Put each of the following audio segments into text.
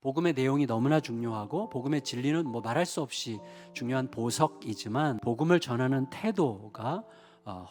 복음의 내용이 너무나 중요하고 복음의 진리는 말할 수 없이 중요한 보석이지만 복음을 전하는 태도가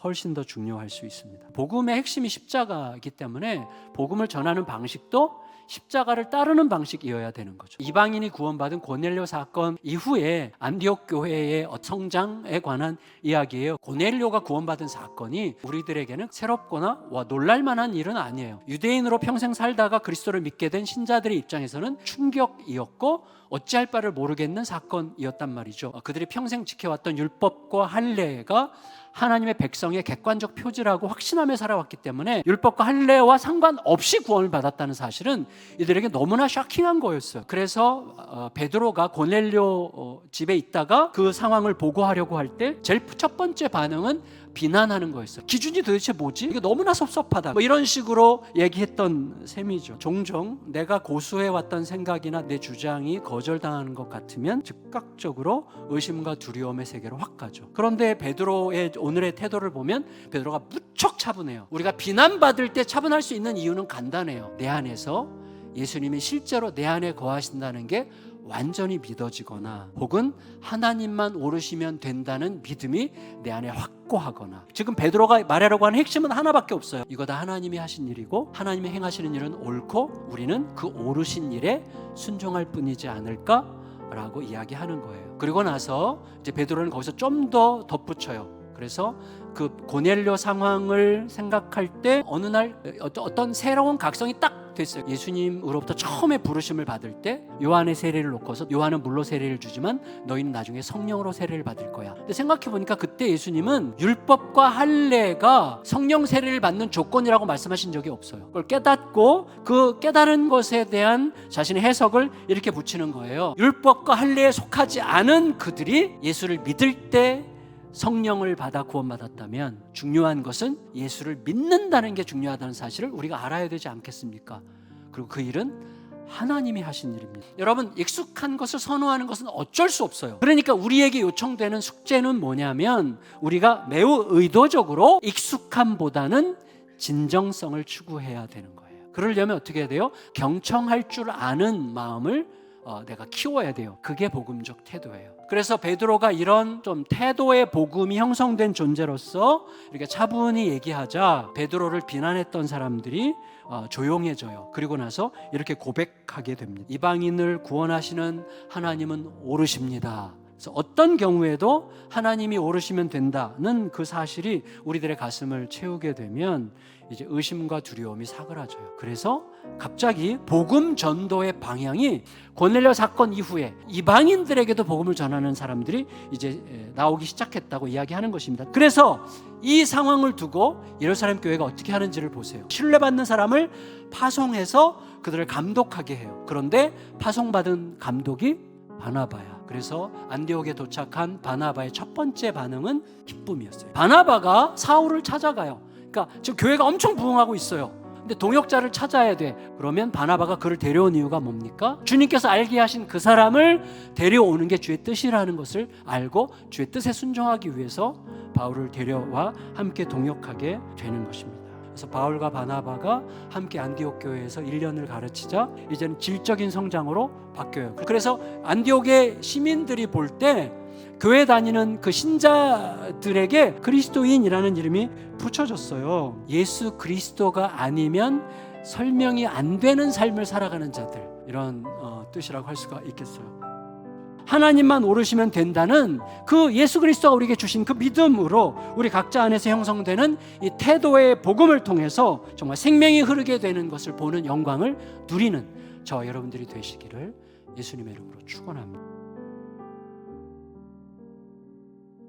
훨씬 더 중요할 수 있습니다. 복음의 핵심이 십자가이기 때문에 복음을 전하는 방식도 십자가를 따르는 방식이어야 되는 거죠. 이방인이 구원받은 고넬료 사건 이후에 안디옥 교회의 성장에 관한 이야기예요. 고넬료가 구원받은 사건이 우리들에게는 새롭거나 놀랄만한 일은 아니에요. 유대인으로 평생 살다가 그리스도를 믿게 된 신자들의 입장에서는 충격이었고 어찌할 바를 모르겠는 사건이었단 말이죠. 그들이 평생 지켜왔던 율법과 할례가 하나님의 백성의 객관적 표지라고 확신하며 살아왔기 때문에 율법과 할례와 상관없이 구원을 받았다는 사실은 이들에게 너무나 쇼킹한 거였어요. 그래서 베드로가 고넬료 집에 있다가 그 상황을 보고하려고 할 때 제일 첫 번째 반응은 비난하는 거였어요. 기준이 도대체 뭐지? 이게 너무나 섭섭하다. 이런 식으로 얘기했던 셈이죠. 종종 내가 고수해왔던 생각이나 내 주장이 거절당하는 것 같으면 즉각적으로 의심과 두려움의 세계로 확 가죠. 그런데 베드로의 오늘의 태도를 보면 베드로가 무척 차분해요. 우리가 비난받을 때 차분할 수 있는 이유는 간단해요. 내 안에서 예수님이 실제로 내 안에 거하신다는 게 완전히 믿어지거나 혹은 하나님만 오르시면 된다는 믿음이 내 안에 확고하거나. 지금 베드로가 말하려고 하는 핵심은 하나밖에 없어요. 이거 다 하나님이 하신 일이고 하나님이 행하시는 일은 옳고 우리는 그 오르신 일에 순종할 뿐이지 않을까라고 이야기하는 거예요. 그리고 나서 이제 베드로는 거기서 좀 더 덧붙여요. 그래서 그 고넬료 상황을 생각할 때 어느 날 어떤 새로운 각성이 딱 됐어요. 예수님으로부터 처음에 부르심을 받을 때 요한의 세례를 놓고서 요한은 물로 세례를 주지만 너희는 나중에 성령으로 세례를 받을 거야. 근데 생각해보니까 그때 예수님은 율법과 할례가 성령 세례를 받는 조건이라고 말씀하신 적이 없어요. 그걸 깨닫고 그 깨달은 것에 대한 자신의 해석을 이렇게 붙이는 거예요. 율법과 할례에 속하지 않은 그들이 예수를 믿을 때 성령을 받아 구원받았다면 중요한 것은 예수를 믿는다는 게 중요하다는 사실을 우리가 알아야 되지 않겠습니까? 그리고 그 일은 하나님이 하신 일입니다. 여러분, 익숙한 것을 선호하는 것은 어쩔 수 없어요. 그러니까 우리에게 요청되는 숙제는 뭐냐면 우리가 매우 의도적으로 익숙함보다는 진정성을 추구해야 되는 거예요. 그러려면 어떻게 해야 돼요? 경청할 줄 아는 마음을 내가 키워야 돼요. 그게 복음적 태도예요. 그래서 베드로가 이런 좀 태도의 복음이 형성된 존재로서 이렇게 차분히 얘기하자 베드로를 비난했던 사람들이 조용해져요. 그리고 나서 이렇게 고백하게 됩니다. 이방인을 구원하시는 하나님은 오르십니다. 그래서 어떤 경우에도 하나님이 오르시면 된다는 그 사실이 우리들의 가슴을 채우게 되면 이제 의심과 두려움이 사그라져요. 그래서 갑자기 복음 전도의 방향이 고넬료 사건 이후에 이방인들에게도 복음을 전하는 사람들이 이제 나오기 시작했다고 이야기하는 것입니다. 그래서 이 상황을 두고 예루살렘 교회가 어떻게 하는지를 보세요. 신뢰받는 사람을 파송해서 그들을 감독하게 해요. 그런데 파송받은 감독이 바나바야. 그래서 안디옥에 도착한 바나바의 첫 번째 반응은 기쁨이었어요. 바나바가 사울을 찾아가요. 그러니까 지금 교회가 엄청 부흥하고 있어요. 근데 동역자를 찾아야 돼. 그러면 바나바가 그를 데려온 이유가 뭡니까? 주님께서 알게 하신 그 사람을 데려오는 게 주의 뜻이라는 것을 알고 주의 뜻에 순종하기 위해서 바울을 데려와 함께 동역하게 되는 것입니다. 그래서 바울과 바나바가 함께 안디옥 교회에서 1년을 가르치자 이제는 질적인 성장으로 바뀌어요. 그래서 안디옥의 시민들이 볼 때 교회 다니는 그 신자들에게 그리스도인이라는 이름이 붙여졌어요. 예수 그리스도가 아니면 설명이 안 되는 삶을 살아가는 자들, 이런 뜻이라고 할 수가 있겠어요. 하나님만 오르시면 된다는 그 예수 그리스도가 우리에게 주신 그 믿음으로 우리 각자 안에서 형성되는 이 태도의 복음을 통해서 정말 생명이 흐르게 되는 것을 보는 영광을 누리는 저 여러분들이 되시기를 예수님의 이름으로 축원합니다.